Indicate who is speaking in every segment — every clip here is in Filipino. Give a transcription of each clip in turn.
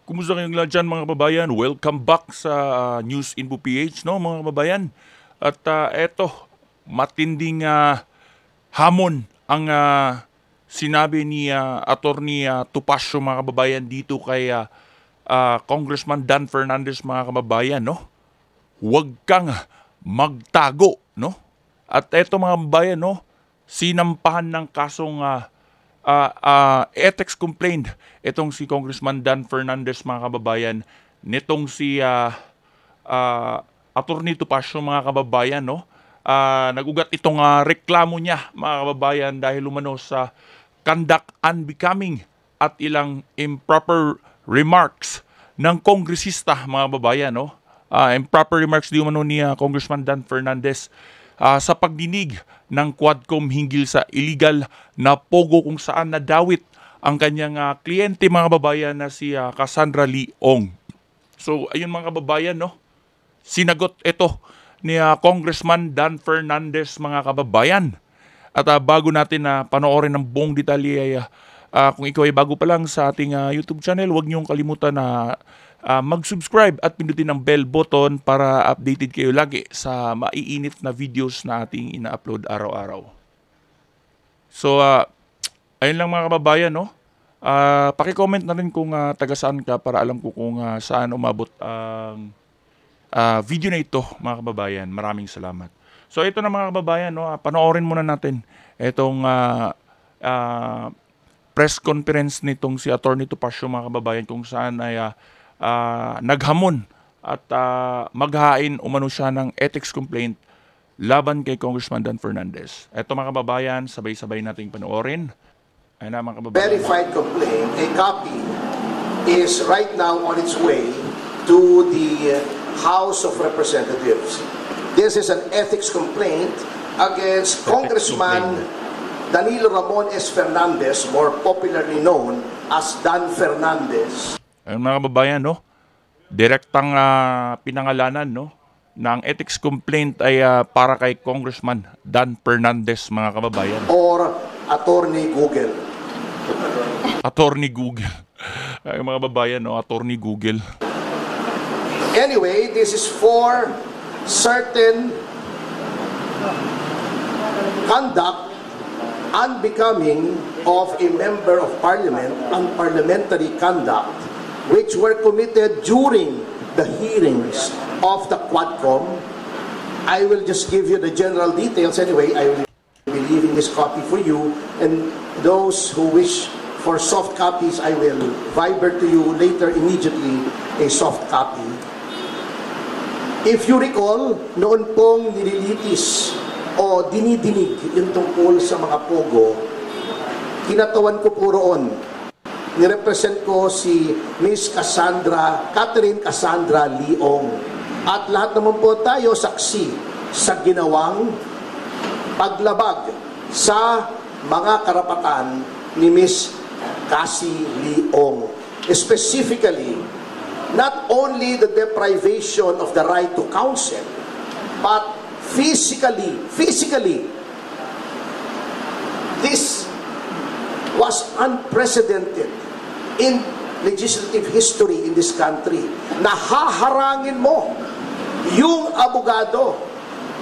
Speaker 1: Kumusta kayong lahat dyan mga kababayan? Welcome back sa News Info PH, no mga kababayan. At eto, matinding hamon ang sinabi ni Attorney Topacio mga kababayan dito kay Congressman Dan Fernandez mga kababayan, no? Huwag kang magtago, no? At eto mga kababayan, no? Sinampahan ng kasong ethics complaint itong si Congressman Dan Fernandez mga kababayan nitong si Attorney Topacio mga kababayan, no? Nagugat itong reklamo niya mga kababayan dahil umano sa conduct unbecoming at ilang improper remarks ng kongresista mga kababayan, no? Improper remarks di umano ni Congressman Dan Fernandez sa pagdinig ng Quadcom hinggil sa illegal na pogo kung saan nadawit ang kanyang kliyente mga kababayan na si Cassandra Leong. So ayun mga kababayan, no? Sinagot ito ni Congressman Dan Fernandez mga kababayan. At bago natin panoorin ng buong detalye ay kung ikaw ay bago pa lang sa ating YouTube channel, huwag niyong kalimutan na mag-subscribe at pindutin ang bell button para updated kayo lagi sa maiinit na videos na ating ina-upload araw-araw. So, ayun lang mga kababayan, no? Paki-comment na rin kung taga saan ka para alam ko kung saan umabot ang video na ito mga kababayan. Maraming salamat. So, ito na mga kababayan, no? Panoorin muna natin itong press conference nitong si Attorney Topacio mga kababayan kung saan ay naghamon at maghain umano siya ng ethics complaint laban kay Congressman Dan Fernandez. Ito mga kababayan, sabay-sabay nating panoorin. Ayun na mga kababayan.
Speaker 2: Verified complaint, a copy is right now on its way to the House of Representatives. This is an ethics complaint against Congressman Danilo Ramon S. Fernandez, more popularly known as Dan Fernandez.
Speaker 1: Ayun mga kababayan, no? Direktang pinangalanan, no? Ng ethics complaint ay para kay Congressman Dan Fernandez mga kababayan.
Speaker 2: Or Attorney Google.
Speaker 1: Attorney Google. Ay mga kababayan, no? Attorney Google.
Speaker 2: Anyway, this is for certain conduct unbecoming of a member of parliament, unparliamentary conduct, which were committed during the hearings of the Quadcom. I will just give you the general details anyway. I will be leaving this copy for you, and those who wish for soft copies, I will viber to you later immediately a soft copy. If you recall, noon pong nililitis o dinidinig yung tungkol sa mga pogo, kinatawan ko po roon. Nirepresent ko si Miss Catherine Cassandra Leong. At lahat naman po tayo saksi sa ginawang paglabag sa mga karapatan ni Miss Cassie Leong. Specifically, not only the deprivation of the right to counsel, but physically, this was unprecedented in legislative history in this country. Nahaharangin mo yung abogado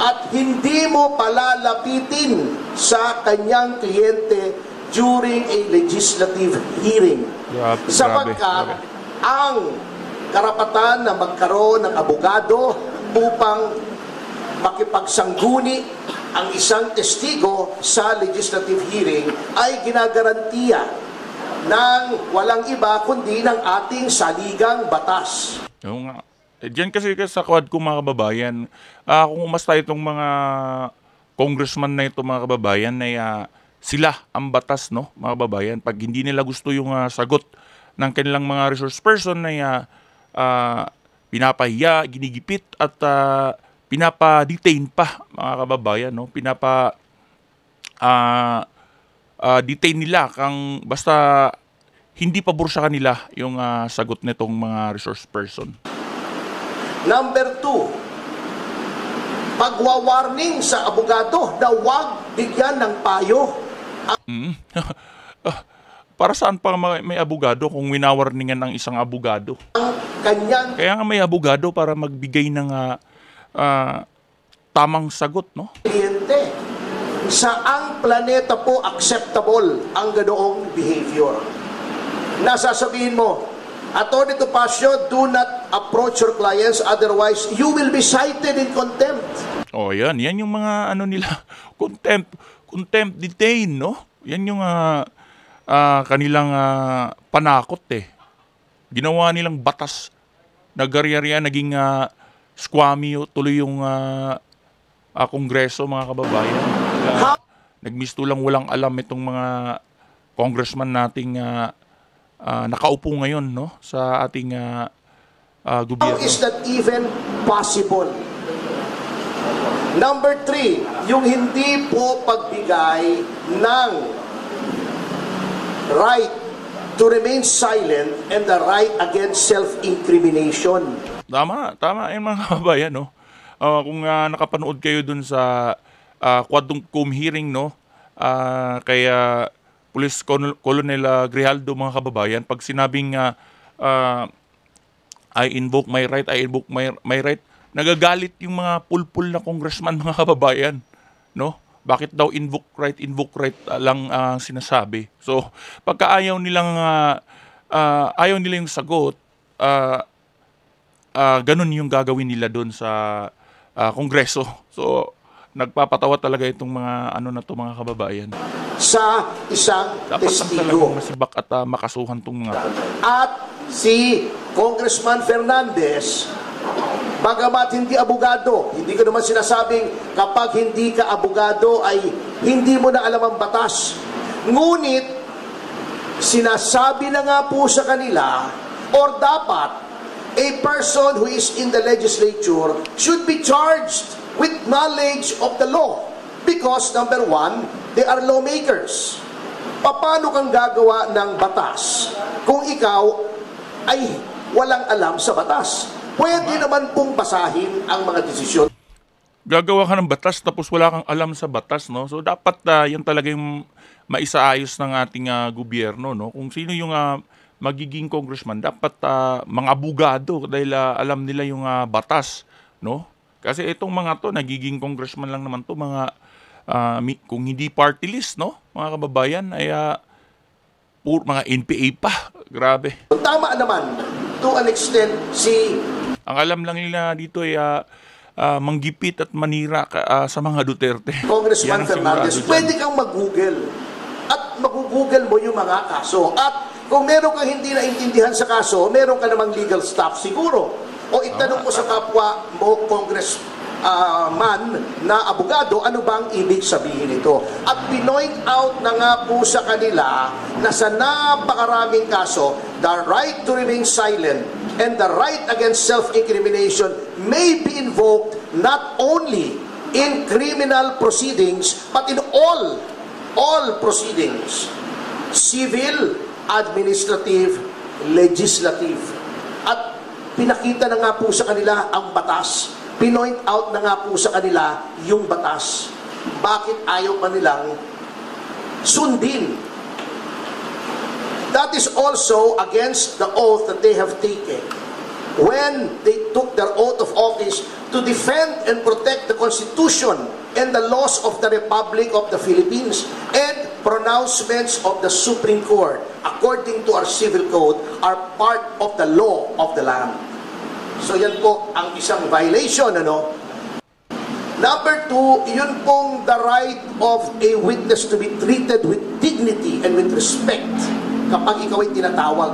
Speaker 2: at hindi mo palalapitin sa kanyang kliyente during a legislative hearing. Sapagkat ang karapatan na magkaroon ng abogado upang makipagsangguni ang isang testigo sa legislative hearing ay ginagarantiya ng walang iba kundi ng ating saligang batas.
Speaker 1: Yung diyan kasi sa Quadcom mga kababayan, kung umasta itong mga congressman na ito mga kababayan ay sila ang batas, no mga kababayan. Pag hindi nila gusto yung sagot ng kanilang mga resource person ay pinapahiya, ginigipit at pinapa-detain pa mga kababayan, no? Detain nila kang basta hindi pabor sa kanila yung sagot nitong mga resource person.
Speaker 2: Number 2, pagwawarning sa abogado na huwag bigyan ng payo.
Speaker 1: para saan pa may abogado kung winawarningan ng isang abogado?
Speaker 2: Ang kanyang
Speaker 1: Kaya nga may abogado para magbigay ng tamang sagot, no?
Speaker 2: kliyente. Saang planeta po acceptable ang ganoong behavior? Nasasabihin mo, Attorney Topacio, do not approach your clients, otherwise you will be cited in contempt.
Speaker 1: Oh, yan yung mga nila, contempt detain, no? Yan yung kanilang panakot eh. Ginawa nilang batas. Nag-ari-arian, naging squammy tuloy yung kongreso, mga kababayan. Nagmistulang walang alam itong mga congressman nating nakaupo ngayon, no, sa ating gobyerno.
Speaker 2: How is that even possible? Number 3, yung hindi po pagbigay ng right to remain silent and the right against self-incrimination.
Speaker 1: Tama yung mga kababayan, no. Kung nakapanood kayo dun sa Quadcom hearing, no, kaya Police Colonel Grijaldo, mga kababayan, pag sinabing I invoke my right, my right, nagagalit yung mga pulpul na congressman, mga kababayan, no? Bakit daw invoke right lang sinasabi? So, pagka ayaw nila yung sagot, ganun yung gagawin nila doon sa kongreso. So, nagpapatawa talaga itong mga mga kababayan.
Speaker 2: Sa isang
Speaker 1: Dapat
Speaker 2: testigo.
Speaker 1: talagang masibak at makasuhan tong mga.
Speaker 2: At si Congressman Fernandez, bagamat hindi abogado, hindi ko naman sinasabing kapag hindi ka abogado ay hindi mo na alam ang batas. Ngunit, sinasabi na nga po sa kanila, or dapat, a person who is in the legislature should be charged with knowledge of the law. Because, number 1, they are lawmakers. Paano kang gagawa ng batas kung ikaw ay walang alam sa batas? Pwede naman pong basahin ang mga desisyon.
Speaker 1: Gagawa ka ng batas tapos wala kang alam sa batas, no? So dapat yan talaga yung maisaayos ng ating gobyerno, no? Kung sino yung magiging congressman, dapat mga abogado dahil alam nila yung batas, no? Kasi itong mga to, nagiging congressman lang naman to, mga kung hindi party list, no? Mga kababayan, ay mga NPA pa. Grabe.
Speaker 2: Tama naman, to an extent,
Speaker 1: Ang alam lang nila dito ay manggipit at manira sa mga Duterte.
Speaker 2: Congressman
Speaker 1: Yan ang
Speaker 2: Fernandez,
Speaker 1: sigurado dyan.
Speaker 2: pwede kang mag-google. At mag-google mo yung mga kaso. At kung meron kang hindi naintindihan sa kaso, meron ka namang legal staff siguro. O itanong mo sa kapwa mo, congressman na abogado, ano bang ibig sabihin nito? At pinoint out na nga po sa kanila na sa napakaraming kaso, the right to remain silent and the right against self-incrimination may be invoked not only in criminal proceedings, but in all proceedings. Civil, administrative, legislative. At pinakita na nga po sa kanila ang batas. Pinoint out na nga po sa kanila yung batas. Bakit ayaw pa nilang sundin? That is also against the oath that they have taken when they took their oath of office to defend and protect the Constitution and the laws of the Republic of the Philippines and pronouncements of the Supreme Court, according to our civil code, are part of the law of the land. So yan po ang isang violation, ano? Number 2, yun pong the right of a witness to be treated with dignity and with respect. Kapag ikaw ay tinatawag,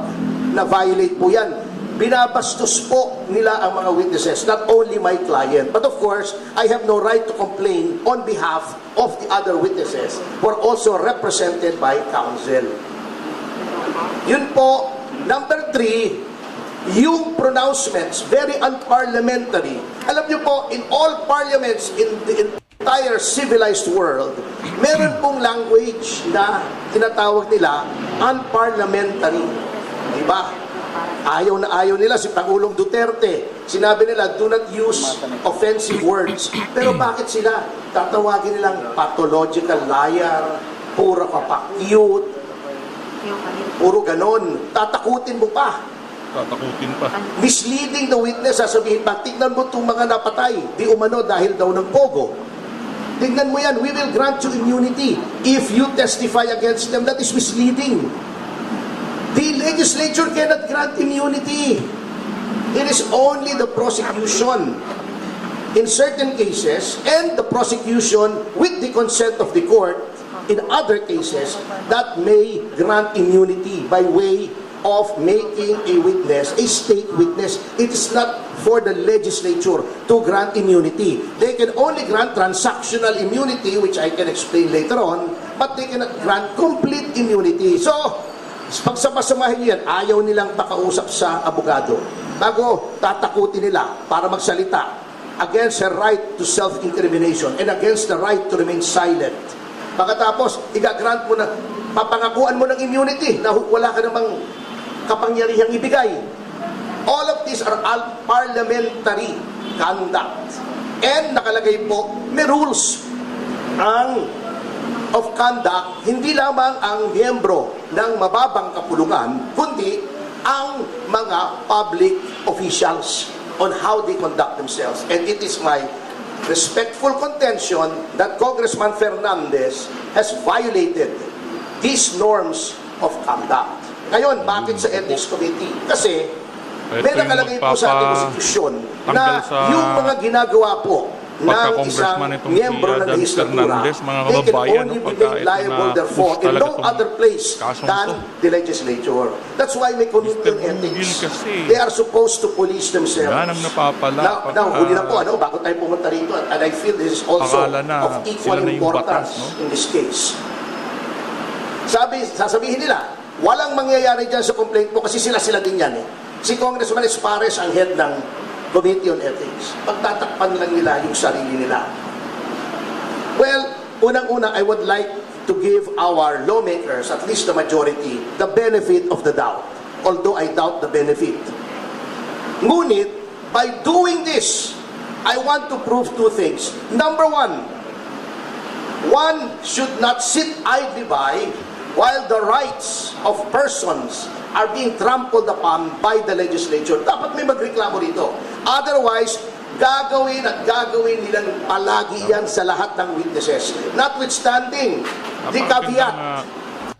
Speaker 2: na violate po yan. Binabastos po nila ang mga witnesses, not only my client. But of course, I have no right to complain on behalf of the other witnesses who are also represented by counsel. Yun po. Number 3, yung pronouncements, very unparliamentary. Alam niyo po, in all parliaments in the entire civilized world, meron pong language na tinatawag nila unparliamentary. Diba? Ayaw na ayaw nila si Pangulong Duterte. Sinabi nila, do not use offensive words. Pero bakit sila? Tatawagin nilang pathological liar, pura ka pa cute. Puro ganon. Tatakutin mo pa.
Speaker 1: Tatakutin pa.
Speaker 2: Misleading the witness, sasabihin pa, tignan mo itong mga napatay, di umano dahil daw ng pogo. Tignan mo yan, we will grant you immunity if you testify against them. That is misleading. The legislature cannot grant immunity. It is only the prosecution in certain cases and the prosecution with the consent of the court in other cases that may grant immunity by way of making a witness, a state witness. It is not for the legislature to grant immunity. They can only grant transactional immunity, which I can explain later on, but they cannot grant complete immunity. So, pagsama-samahin yan, ayaw nilang pakausap sa abogado. Bago tatakutin nila para magsalita against her right to self-incrimination and against the right to remain silent. Pagkatapos, igagrant mo na, papangakuan mo ng immunity na wala ka namang kapangyarihang ibigay. All of these are parliamentary conduct. And nakalagay po, may rules of conduct, hindi lamang ang miyembro ng mababang kapulungan, kundi ang mga public officials on how they conduct themselves. And it is my respectful contention that Congressman Fernandez has violated these norms of conduct. Ngayon, bakit sa Ethics Committee? Kasi may nakalagay po sa ating konstitusyon na yung mga ginagawa po ng isang miyembro ng legislatura, they can only be made liable therefore in no other place than the legislature. That's why may committee on ethics. They are supposed to police themselves. Now, huli na po, bago tayo pumunta rito, and I feel this is also of equal importance in this case. Sasabihin nila, walang mangyayari dyan sa complaint po kasi sila din yan. Si Congressman Espares ang head ng Committee on Ethics. Pagtatakpan lang nila yung sarili nila. Well, unang-una, I would like to give our lawmakers, at least the majority, the benefit of the doubt. Although I doubt the benefit. Ngunit, by doing this, I want to prove two things. Number one should not sit idly by while the rights of persons are being trampled upon by the legislature. Dapat may magreklamo rito. Otherwise, gagawin nilang palagi yan sa lahat ng witnesses. Notwithstanding, the caveat.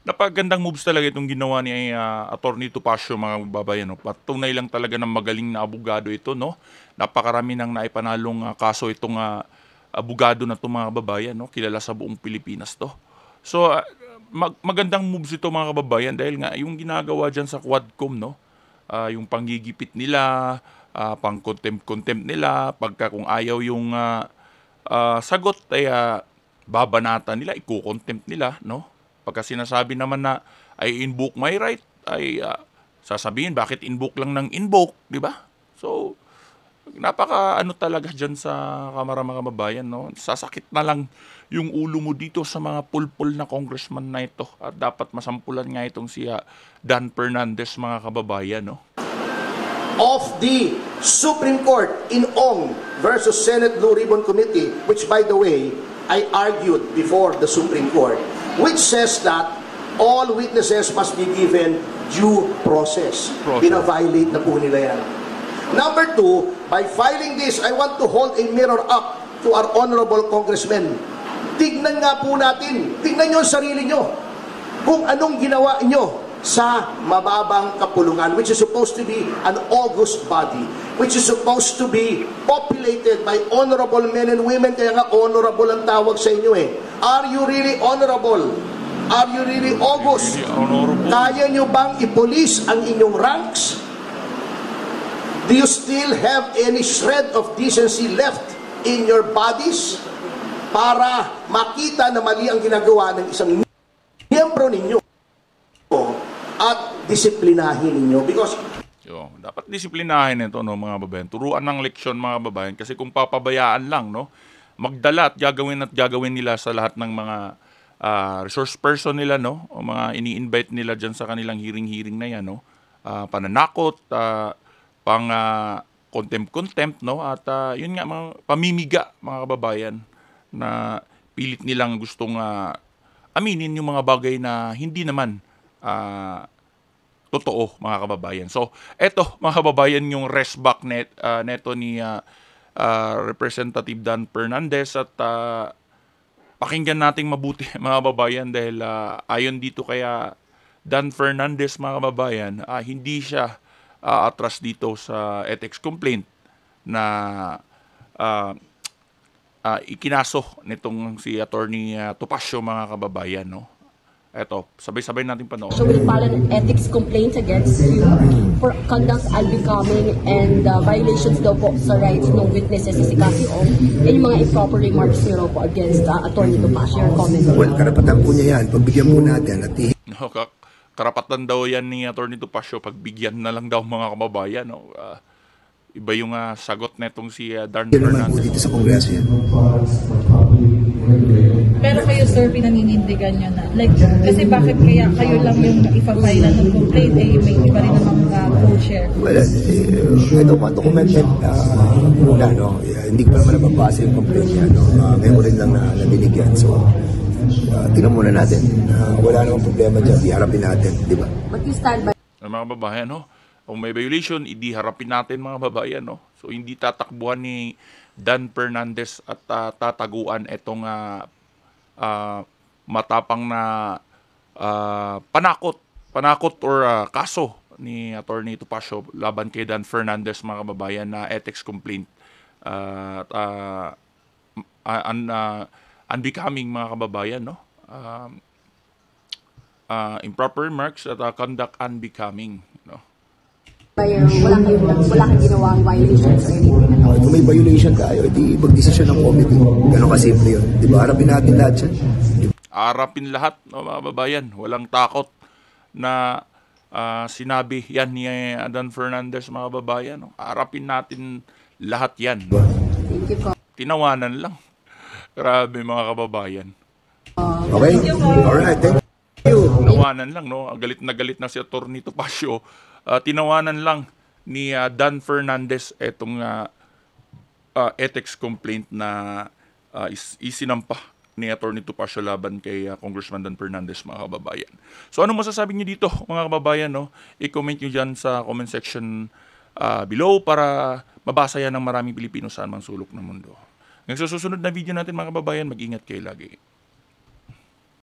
Speaker 1: Napagandang moves talaga itong ginawa ni Attorney Topacio, mga babayan. Patunay lang talaga ng magaling na abogado ito. No? Napakarami nang naipanalong kaso itong abogado na itong mga babayan. No? Kilala sa buong Pilipinas to. So, magandang moves ito mga kababayan dahil nga yung ginagawa dyan sa Quadcom, no? Yung panggigipit nila, pang-contempt nila, pagka kung ayaw yung sagot ay babanatan nila, iko-contempt nila, no? Pagka sinasabi naman na I invoke my right, ay sasabihin bakit invoke lang ng invoke, di ba? So, napaka talaga dyan sa Kamara mga kababayan, no? Sasakit na lang yung ulo mo dito sa mga pulpul na congressman na ito. At dapat masampulan nga itong si Dan Fernandez, mga kababayan, no?
Speaker 2: Of the Supreme Court in Ong versus Senate Blue Ribbon Committee, which by the way, I argued before the Supreme Court, which says that all witnesses must be given due process. Bina-violate na po nila yan. Number two, by filing this, I want to hold a mirror up to our honorable congressmen. Tignan nga po natin, tignan nyo ang sarili nyo, kung anong ginawa nyo sa mababang kapulungan, which is supposed to be an august body, which is supposed to be populated by honorable men and women, kaya nga honorable ang tawag sa inyo eh. Are you really honorable? Are you really august? Kaya nyo bang ipolis ang inyong ranks? Do you still have any shred of decency left in your bodies para makita na mali ang ginagawa ng isang miyembro ninyo at disiplinahin ninyo? Because
Speaker 1: dapat disiplinahin ito, no, mga babayan. Turuan ng leksyon, mga babayan, kasi kung papabayaan lang, no, magdala at gagawin nila sa lahat ng mga resource person nila, no, o mga ini-invite nila dyan sa kanilang hearing na yan, no, pananakot, pang contempt, no, at yun nga, mga pamimiga, mga kababayan, na pilit nilang gustong aminin yung mga bagay na hindi naman totoo, mga kababayan. So, eto mga kababayan yung restback neto ni Representative Dan Fernandez at pakinggan nating mabuti mga kababayan dahil ayon dito kaya Dan Fernandez mga kababayan, hindi siya atras dito sa ethics complaint na ikinaso nitong si Attorney Topacio mga kababayan, no? Eto, sabay-sabay natin panoorin.
Speaker 3: So will file an ethics complaint against you for conduct unbecoming and violations daw po sa rights ng witnesses si Cassie Ong and yung mga improper remarks niyo raw po against Attorney Topacio. Your comment?
Speaker 4: Well, karapatan po niya yan. Pagbigyan po natin at
Speaker 1: No, karapatan daw yan ni Attorney Topacio, pagbigyan na lang daw mga kababayan, no? Iba yung sagot netong si Dan
Speaker 4: yan naman po
Speaker 1: Fernandez.
Speaker 4: dito sa Kongreso yan.
Speaker 5: Pero kayo, sir, pinaninindigan nyo na. Like, kasi bakit kaya kayo lang yung ipapila ng complaint, may iba rin namang co-share?
Speaker 4: Well, ito po, documented muna, no? Hindi ko pa naman nababasa yung complaint niya, no? Ngayon ko rin lang na binigyan. So, tingnan muna natin. Wala namang problema dyan. Iharapin natin, di ba?
Speaker 3: But you stand by
Speaker 1: Mga kababayan, no? Kung may violation, harapin natin mga kababayan, no? So, hindi tatakbuhan ni Dan Fernandez at tataguan itong matapang na panakot or kaso ni Attorney Topacio laban kay Dan Fernandez mga kababayan na ethics complaint unbecoming mga kababayan, no? Improper remarks at conduct unbecoming, no?
Speaker 3: wala kang ginawang violations or anything.
Speaker 4: Kung may violation tayo, di mag-desisyon ng committee. Ganun kasimple yun. Di ba? Harapin natin lahat yan.
Speaker 1: Harapin lahat, no, mga kababayan. Walang takot na sinabi yan ni Dan Fernandez mga kababayan, no? Harapin natin lahat yan.
Speaker 3: Thank you po.
Speaker 1: Tinawanan lang. Grabe mga kababayan.
Speaker 4: Okay? Alright, thank you.
Speaker 1: Tinawanan lang, no? Galit na si Attorney Topacio. Tinawanan lang ni Dan Fernandez etong ethics complaint na isinampa ni Attorney Topacio laban kay Congressman Dan Fernandez mga kababayan. So ano masasabi niyo dito mga kababayan, no? I-comment niyo dyan sa comment section below para mabasa yan ng maraming Pilipino saan mang sulok ng mundo. Hanggang sa susunod na video natin mga kababayan, mag-ingat kayo lagi.